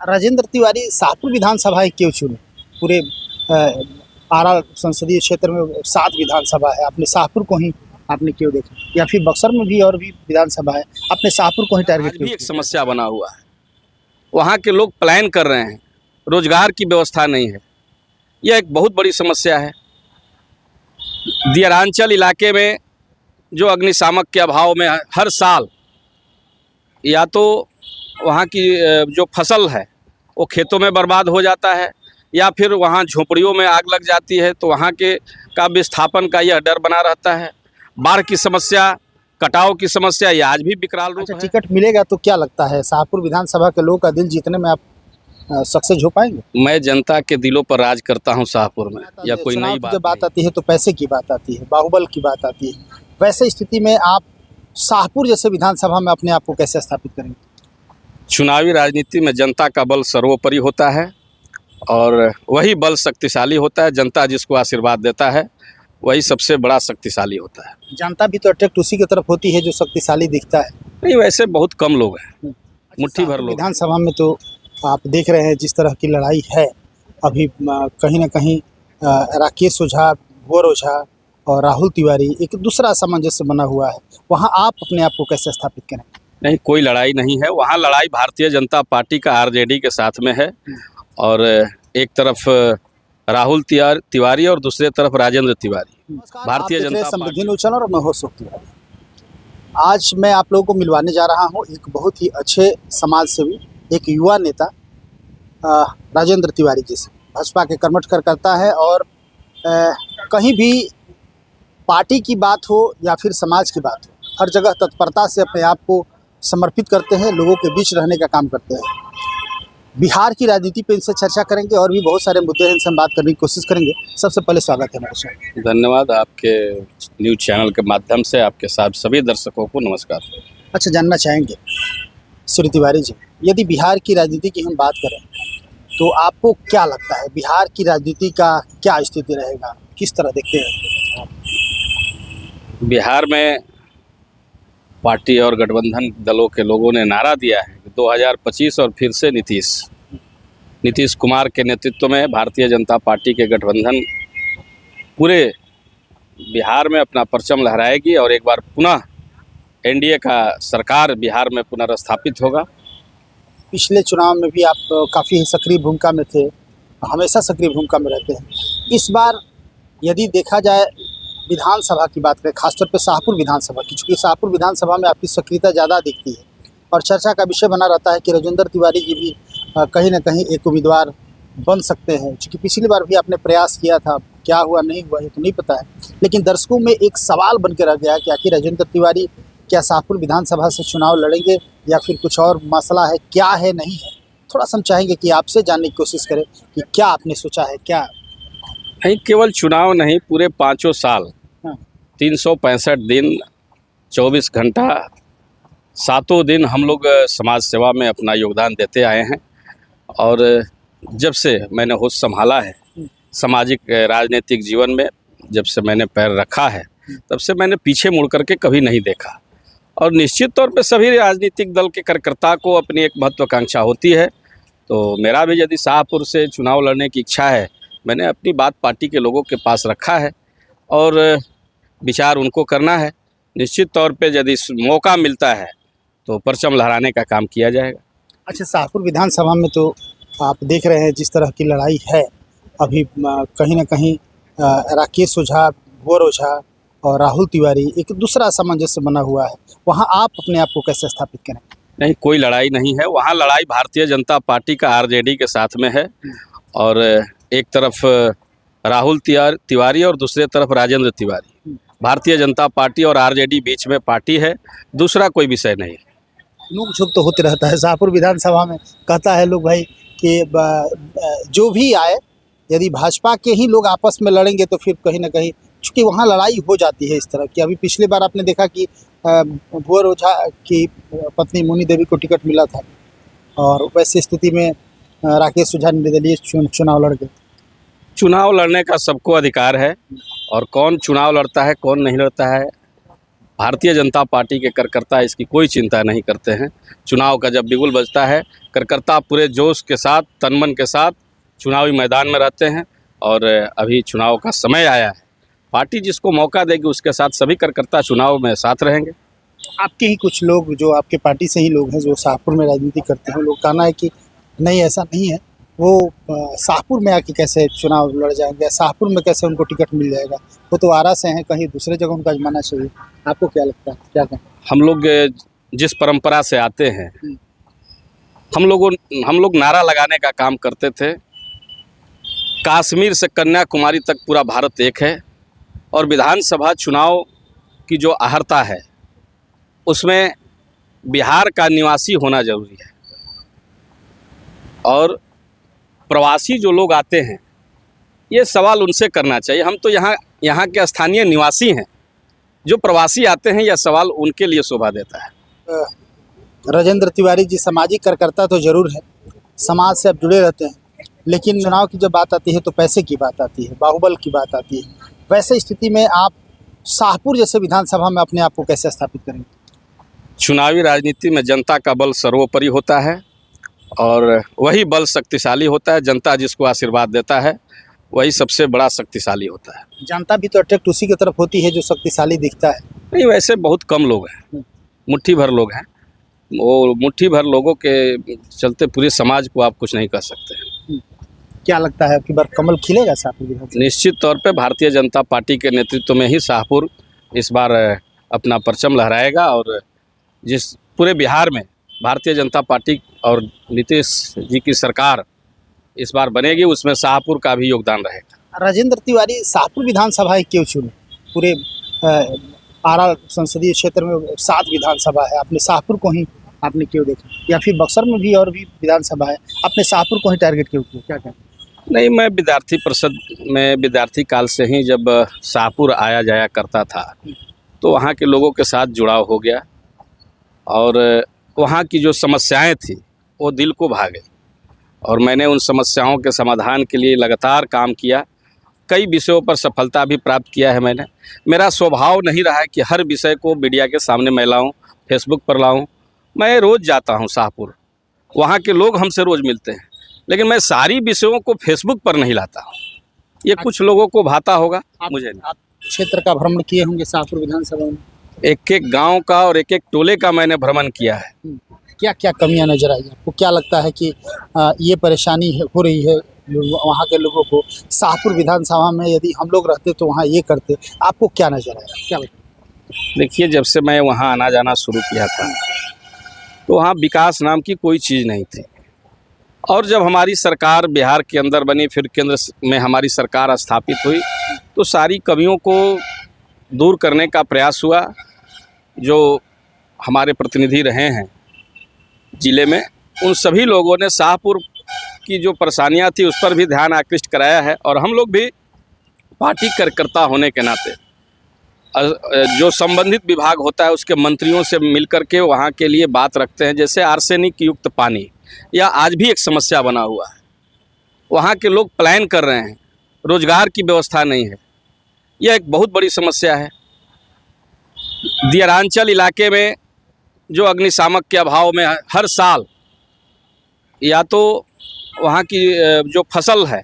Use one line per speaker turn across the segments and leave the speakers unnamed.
राजेंद्र तिवारी शाहपुर विधानसभा ही क्यों चुने? पूरे आरा संसदीय क्षेत्र में 7 विधानसभा है, आपने शाहपुर को ही आपने क्यों देखा? या फिर बक्सर में भी और भी विधानसभा है, आपने शाहपुर को ही टारगेट
आज
क्यों
भी एक
किया?
समस्या बना हुआ है। वहाँ के लोग पलायन कर रहे हैं, रोजगार की व्यवस्था नहीं है। यह एक बहुत बड़ी समस्या है। दियरांचल इलाके में जो अग्निशामक के अभाव में हर साल या तो वहाँ की जो फसल है वो खेतों में बर्बाद हो जाता है, या फिर वहाँ झोपड़ियों में आग लग जाती है, तो वहाँ के का विस्थापन का यह डर बना रहता है। बाढ़ की समस्या, कटाव की समस्या, ये आज भी विकराल रूप
अच्छा,
है।
टिकट मिलेगा तो क्या लगता है शाहपुर विधानसभा के लोगों का दिल जीतने में आप सक्सेस हो पाएंगे?
मैं जनता के दिलों पर राज करता हूँ शाहपुर में, या कोई
चुनाव
नई
की
बात
जब बात
नहीं।
आती है तो पैसे की बात आती है, बाहुबल की बात आती है। वैसे स्थिति में आप शाहपुर जैसे विधानसभा में अपने आप को कैसे स्थापित करेंगे?
चुनावी राजनीति में जनता का बल सर्वोपरि होता है और वही बल शक्तिशाली होता है। जनता जिसको आशीर्वाद देता है वही सबसे बड़ा शक्तिशाली होता है।
जनता भी तो अट्रैक्ट उसी की तरफ होती है जो शक्तिशाली दिखता है।
नहीं, वैसे बहुत कम लोग हैं, मुट्ठी भर लोग।
विधानसभा में तो आप देख रहे हैं जिस तरह की लड़ाई है अभी, कहीं ना कहीं राकेश ओझा, भुवर ओझा और राहुल तिवारी, एक दूसरा सामंजस्य बना हुआ है। वहाँ आप अपने आप को कैसे स्थापित करें?
नहीं, कोई लड़ाई नहीं है। वहाँ लड़ाई भारतीय जनता पार्टी का आरजेडी के साथ में है, और एक तरफ राहुल तिवारी और दूसरे तरफ राजेंद्र तिवारी। भारतीय जनता
समृद्धि न्यूज़ चैनल और मैं हूं अशोक तिवारी। आज मैं आप लोगों को मिलवाने जा रहा हूं एक बहुत ही अच्छे समाज सेवी, एक युवा नेता राजेंद्र तिवारी जी से। भाजपा के कर्मठ कार्यकर्ता है और कहीं भी पार्टी की बात हो या फिर समाज की बात हो, हर जगह तत्परता से अपने आप को समर्पित करते हैं, लोगों के बीच रहने का काम करते हैं। बिहार की राजनीति पे इनसे चर्चा करेंगे और भी बहुत सारे मुद्दे हैं, इनसे हम बात करने की कोशिश करेंगे। सबसे पहले स्वागत है हमारे साथ।
धन्यवाद। आपके न्यूज़ चैनल के माध्यम से आपके साथ सभी दर्शकों को नमस्कार।
अच्छा, जानना चाहेंगे श्री तिवारी जी, यदि बिहार की राजनीति की हम बात करें तो आपको क्या लगता है बिहार की राजनीति का क्या स्थिति रहेगा, किस तरह देखते हैं?
बिहार में पार्टी और गठबंधन दलों के लोगों ने नारा दिया है कि 2025 और फिर से नीतीश कुमार के नेतृत्व में भारतीय जनता पार्टी के गठबंधन पूरे बिहार में अपना परचम लहराएगी और एक बार पुनः एनडीए का सरकार बिहार में पुनर्स्थापित होगा।
पिछले चुनाव में भी आप काफ़ी सक्रिय भूमिका में थे, हमेशा सक्रिय भूमिका में रहते हैं। इस बार यदि देखा जाए विधानसभा की बात करें, खासतौर पे शाहपुर विधानसभा की, चूँकि शाहपुर विधानसभा में आपकी सक्रियता ज़्यादा दिखती है और चर्चा का विषय बना रहता है कि राजेंद्र तिवारी जी भी कहीं ना कहीं एक उम्मीदवार बन सकते हैं। चूँकि पिछली बार भी आपने प्रयास किया था, क्या हुआ नहीं हुआ ये तो नहीं पता है, लेकिन दर्शकों में एक सवाल बन के रह गया कि आखिर राजेंद्र तिवारी क्या शाहपुर विधानसभा से चुनाव लड़ेंगे या फिर कुछ और मसला है, क्या है नहीं है। थोड़ा सा हम चाहेंगे कि आपसे जानने की कोशिश करें कि क्या आपने सोचा है। क्या
नहीं, केवल चुनाव नहीं, पूरे 5 साल 365 दिन 24 घंटा 7 दिन हम लोग समाज सेवा में अपना योगदान देते आए हैं। और जब से मैंने होश संभाला है सामाजिक राजनीतिक जीवन में, जब से मैंने पैर रखा है, तब से मैंने पीछे मुड़ करके कभी नहीं देखा। और निश्चित तौर पे सभी राजनीतिक दल के कार्यकर्ता को अपनी एक महत्वाकांक्षा होती है, तो मेरा भी यदि शाहपुर से चुनाव लड़ने की इच्छा है, मैंने अपनी बात पार्टी के लोगों के पास रखा है और विचार उनको करना है। निश्चित तौर पे यदि मौका मिलता है तो परचम लहराने का काम किया जाएगा।
अच्छा, शाहपुर विधानसभा में तो आप देख रहे हैं जिस तरह की लड़ाई है अभी, कहीं ना कहीं राकेश ओझा, भुवर ओझा और राहुल तिवारी, एक दूसरा सामंजस्य बना हुआ है। वहाँ आप अपने आप को कैसे स्थापित करें?
नहीं, कोई लड़ाई नहीं है। वहाँ लड़ाई भारतीय जनता पार्टी का आरजेडी के साथ में है, और एक तरफ राहुल तिवारी और दूसरे तरफ राजेंद्र तिवारी। भारतीय जनता पार्टी और आरजेडी बीच में पार्टी है, दूसरा कोई विषय नहीं।
नोक झोंक तो होते रहता है शाहपुर विधानसभा में, कहता है लोग भाई कि जो भी आए, यदि भाजपा के ही लोग आपस में लड़ेंगे तो फिर कहीं ना कहीं, चूँकि वहाँ लड़ाई हो जाती है इस तरह की। अभी पिछली बार आपने देखा कि भुवर ओझा की पत्नी मुनी देवी को टिकट मिला था और वैसी स्थिति में राकेश ओझा निर्दलीय चुनाव लड़ गए।
चुनाव लड़ने का सबको अधिकार है, और कौन चुनाव लड़ता है कौन नहीं लड़ता है भारतीय जनता पार्टी के कार्यकर्ता इसकी कोई चिंता नहीं करते हैं। चुनाव का जब बिगुल बजता है, कार्यकर्ता पूरे जोश के साथ, तन-मन के साथ चुनावी मैदान में रहते हैं और अभी चुनाव का समय आया है। पार्टी जिसको मौका देगी उसके साथ सभी कार्यकर्ता चुनाव में साथ रहेंगे।
आपके ही कुछ लोग जो आपके पार्टी से ही लोग हैं जो शाहपुर में राजनीति करते हैं, लोग कहना है कि नहीं ऐसा नहीं है, वो शाहपुर में आके कैसे चुनाव लड़ जाएंगे, शाहपुर में कैसे उनको टिकट मिल जाएगा, वो तो आरा से हैं, कहीं दूसरे जगह उनको आजमाना चाहिए। आपको क्या लगता है, क्या कहें?
हम लोग जिस परंपरा से आते हैं, हम लोग नारा लगाने का काम करते थे, कश्मीर से कन्याकुमारी तक पूरा भारत एक है और विधानसभा चुनाव की जो अहर्ता है उसमें बिहार का निवासी होना जरूरी है और प्रवासी जो लोग आते हैं ये सवाल उनसे करना चाहिए। हम तो यहाँ के स्थानीय निवासी हैं, जो प्रवासी आते हैं यह सवाल उनके लिए शोभा देता है।
राजेंद्र तिवारी जी सामाजिक कार्यकर्ता तो जरूर है, समाज से अब जुड़े रहते हैं, लेकिन चुनाव की जब बात आती है तो पैसे की बात आती है, बाहुबल की बात आती है। वैसे स्थिति में आप शाहपुर जैसे विधानसभा में अपने आप को कैसे स्थापित करेंगे?
चुनावी राजनीति में जनता का बल सर्वोपरि होता है और वही बल शक्तिशाली होता है। जनता जिसको आशीर्वाद देता है वही सबसे बड़ा शक्तिशाली होता है।
जनता भी तो अट्रैक्ट उसी की तरफ होती है जो शक्तिशाली दिखता है।
नहीं, वैसे बहुत कम लोग हैं, मुट्ठी भर लोग हैं। वो मुट्ठी भर लोगों के चलते पूरे समाज को आप कुछ नहीं कर सकते।
क्या लगता है आपकी बार कमल खिलेगा शाहपुर विधानसभा?
निश्चित तौर पे भारतीय जनता पार्टी के नेतृत्व में ही शाहपुर इस बार अपना परचम लहराएगा और जिस पूरे बिहार में भारतीय जनता पार्टी और नीतीश जी की सरकार इस बार बनेगी उसमें शाहपुर का भी योगदान रहेगा।
राजेंद्र तिवारी शाहपुर विधानसभा ही क्यों चुने? पूरे आरा संसदीय क्षेत्र में 7 विधानसभा है, आपने शाहपुर को ही आपने क्यों देखा? या फिर बक्सर में भी और भी विधानसभा है, आपने शाहपुर को ही टारगेट क्यों किया? क्या कहते?
नहीं, मैं विद्यार्थी परिषद में विद्यार्थी काल से ही जब शाहपुर आया जाया करता था तो वहाँ के लोगों के साथ जुड़ाव हो गया और वहाँ की जो समस्याएं थी वो दिल को भा गई और मैंने उन समस्याओं के समाधान के लिए लगातार काम किया। कई विषयों पर सफलता भी प्राप्त किया है मैंने। मेरा स्वभाव नहीं रहा है कि हर विषय को मीडिया के सामने मैं लाऊं, फेसबुक पर लाऊं। मैं रोज़ जाता हूं शाहपुर, वहाँ के लोग हमसे रोज़ मिलते हैं, लेकिन मैं सारी विषयों को फेसबुक पर नहीं लाता हूँ। ये कुछ लोगों को भाता होगा, मुझे नहीं।
आप क्षेत्र का भ्रमण किए होंगे शाहपुर विधानसभा में?
एक गांव का और एक टोले का मैंने भ्रमण किया है।
क्या क्या कमियां नजर आई आपको? क्या लगता है कि ये परेशानी हो रही है वहाँ के लोगों को? शाहपुर विधानसभा में यदि हम लोग रहते तो वहाँ ये करते, आपको क्या नजर आया? क्या लगता है?
देखिए, जब से मैं वहाँ आना जाना शुरू किया था तो वहाँ विकास नाम की कोई चीज़ नहीं थी और जब हमारी सरकार बिहार के अंदर बनी, फिर केंद्र में हमारी सरकार स्थापित हुई तो सारी कमियों को दूर करने का प्रयास हुआ। जो हमारे प्रतिनिधि रहे हैं ज़िले में, उन सभी लोगों ने शाहपुर की जो परेशानियां थी उस पर भी ध्यान आकृष्ट कराया है और हम लोग भी पार्टी कार्यकर्ता होने के नाते जो संबंधित विभाग होता है उसके मंत्रियों से मिलकर के वहाँ के लिए बात रखते हैं। जैसे आर्सेनिक युक्त पानी या आज भी एक समस्या बना हुआ है, वहाँ के लोग प्लान कर रहे हैं, रोजगार की व्यवस्था नहीं है, यह एक बहुत बड़ी समस्या है। दियरांचल इलाके में जो अग्निशामक के अभाव में हर साल या तो वहाँ की जो फसल है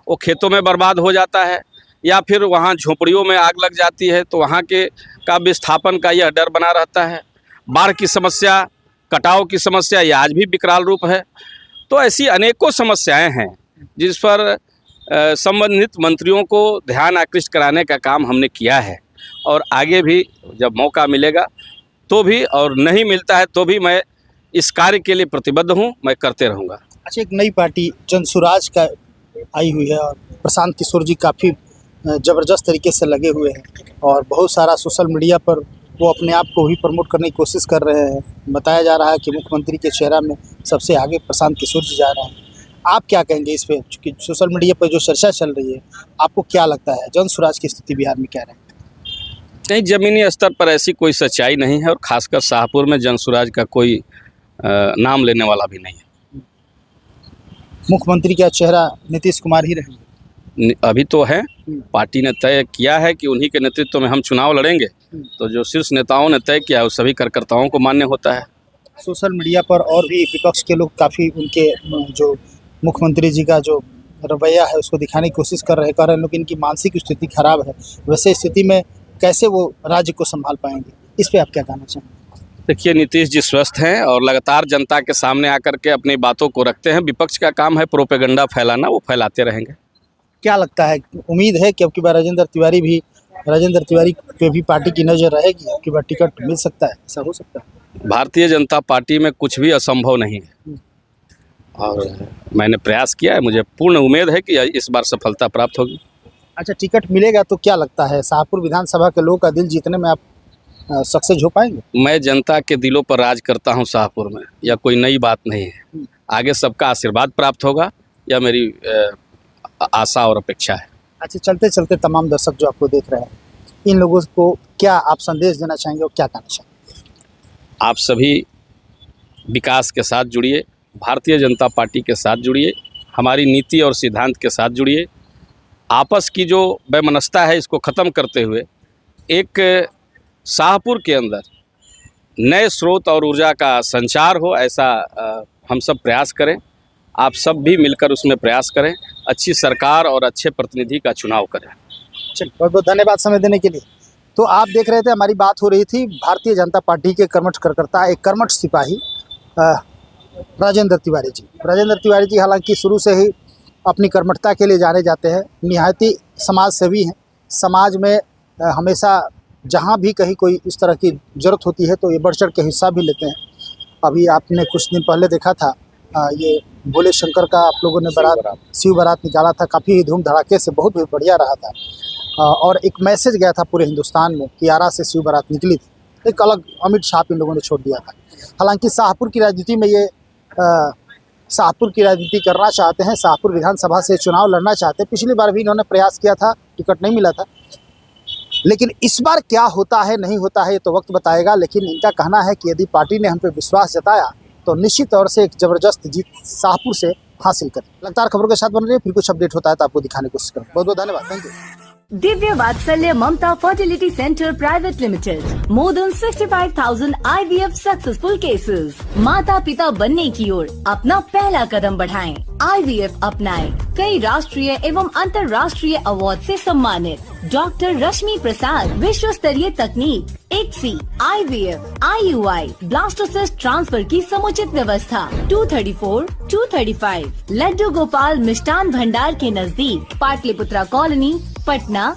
वो खेतों में बर्बाद हो जाता है या फिर वहाँ झोपड़ियों में आग लग जाती है, तो वहाँ के का विस्थापन का यह डर बना रहता है। बाढ़ की समस्या, कटाव की समस्या ये आज भी विकराल रूप है। तो ऐसी अनेकों समस्याएं हैं जिस पर संबंधित मंत्रियों को ध्यान आकृष्ट कराने का काम हमने किया है और आगे भी जब मौका मिलेगा तो भी और नहीं मिलता है तो भी मैं इस कार्य के लिए प्रतिबद्ध हूँ, मैं करते रहूँगा।
अच्छा, एक नई पार्टी जनसुराज का आई हुई है और प्रशांत किशोर जी काफ़ी ज़बरदस्त तरीके से लगे हुए हैं और बहुत सारा सोशल मीडिया पर वो अपने आप को भी प्रमोट करने की कोशिश कर रहे हैं। बताया जा रहा है कि मुख्यमंत्री के चेहरा में सबसे आगे प्रशांत किशोर जी जा रहे हैं। आप क्या कहेंगे इस पर? चूँकि सोशल मीडिया पर जो चर्चा चल रही है, आपको क्या लगता है जनसुराज की स्थिति बिहार में क्या रहेगी?
नहीं, ज़मीनी स्तर पर ऐसी कोई सच्चाई नहीं है और ख़ासकर शाहपुर में जनसुराज का कोई नाम लेने वाला भी नहीं है।
मुख्यमंत्री का चेहरा नीतीश कुमार ही रहेंगे?
अभी तो है, पार्टी ने तय किया है कि उन्हीं के नेतृत्व में हम चुनाव लड़ेंगे तो जो शीर्ष नेताओं ने तय किया है वो सभी कार्यकर्ताओं को मान्य होता है।
सोशल मीडिया पर और भी विपक्ष के लोग काफ़ी उनके जो मुख्यमंत्री जी का जो रवैया है उसको दिखाने की कोशिश कर रहे हैं, कह रहे हैं लोग इनकी मानसिक स्थिति खराब है, वैसे स्थिति में कैसे वो राज्य को संभाल पाएंगे, इस पे आप क्या कहना चाहेंगे?
देखिए, नीतीश जी स्वस्थ हैं और लगातार जनता के सामने आकर के अपनी बातों को रखते हैं। विपक्ष का काम है प्रोपेगेंडा फैलाना, वो फैलाते रहेंगे।
क्या लगता है, उम्मीद है कि अब की बार राजेंद्र तिवारी पे भी पार्टी की नज़र रहेगी, अब की बार टिकट मिल सकता है, ऐसा हो सकता है?
भारतीय जनता पार्टी में कुछ भी असंभव नहीं है और मैंने प्रयास किया है, मुझे पूर्ण उम्मीद है कि इस बार सफलता प्राप्त होगी।
अच्छा, टिकट मिलेगा तो क्या लगता है शाहपुर विधानसभा के लोगों का दिल जीतने में आप सक्सेस हो पाएंगे?
मैं जनता के दिलों पर राज करता हूं शाहपुर में, यह कोई नई बात नहीं है। आगे सबका आशीर्वाद प्राप्त होगा, यह मेरी आशा और अपेक्षा है।
अच्छा, चलते चलते तमाम दर्शक जो आपको देख रहे हैं, इन लोगों को क्या आप संदेश देना चाहेंगे और क्या कहना चाहेंगे?
आप सभी विकास के साथ जुड़िए, भारतीय जनता पार्टी के साथ जुड़िए, हमारी नीति और सिद्धांत के साथ जुड़िए। आपस की जो वैमनस्यता है इसको ख़त्म करते हुए एक शाहपुर के अंदर नए स्रोत और ऊर्जा का संचार हो, ऐसा हम सब प्रयास करें। आप सब भी मिलकर उसमें प्रयास करें, अच्छी सरकार और अच्छे प्रतिनिधि का चुनाव करें।
चलिए, बहुत बहुत धन्यवाद समय देने के लिए। तो आप देख रहे थे, हमारी बात हो रही थी भारतीय जनता पार्टी के कर्मठ कार्यकर्ता, एक कर्मठ सिपाही राजेंद्र तिवारी जी हालांकि शुरू से ही अपनी कर्मठता के लिए जाने जाते हैं, निहायती समाज सेवी हैं। समाज में हमेशा जहाँ भी कहीं कोई इस तरह की ज़रूरत होती है तो ये बढ़ चढ़ के हिस्सा भी लेते हैं। अभी आपने कुछ दिन पहले देखा था, ये भोले शंकर का आप लोगों ने शिव बारात निकाला था, काफ़ी धूम धड़ाके से, बहुत भी बढ़िया रहा था। और एक मैसेज गया था पूरे हिंदुस्तान में कि आरा से शिव बारात निकली थी, एक अलग अमिट छाप इन लोगों ने छोड़ दिया था। हालांकि शाहपुर की राजनीति में ये शाहपुर की राजनीति करना चाहते हैं, शाहपुर विधानसभा से चुनाव लड़ना चाहते हैं। पिछली बार भी इन्होंने प्रयास किया था, टिकट नहीं मिला था, लेकिन इस बार क्या होता है नहीं होता है ये तो वक्त बताएगा। लेकिन इनका कहना है कि यदि पार्टी ने हम पे विश्वास जताया तो निश्चित तौर से एक ज़बरदस्त जीत शाहपुर से हासिल करें। लगातार खबरों के साथ बन रही है, फिर कुछ अपडेट होता है तो आपको दिखाने की कोशिश करें। बहुत बहुत धन्यवाद, thank you.
Divya Vatsalya Mamta fertility centre private limited, more than 65,000 IVF successful cases. माता पिता बनने की ओर अपना पहला कदम बढ़ाएं, IVF अपनाएं। कई राष्ट्रीय एवं अंतर्राष्ट्रीय अवार्ड से सम्मानित डॉक्टर रश्मि प्रसाद, विश्व स्तरीय तकनीक, ICSI, IVF, IUI, blastocyst transfer की समुचित व्यवस्था। 234, 235 लड्डू गोपाल मिष्ठान भंडार के नजदीक, पाटलिपुत्रा कॉलोनी, पटना।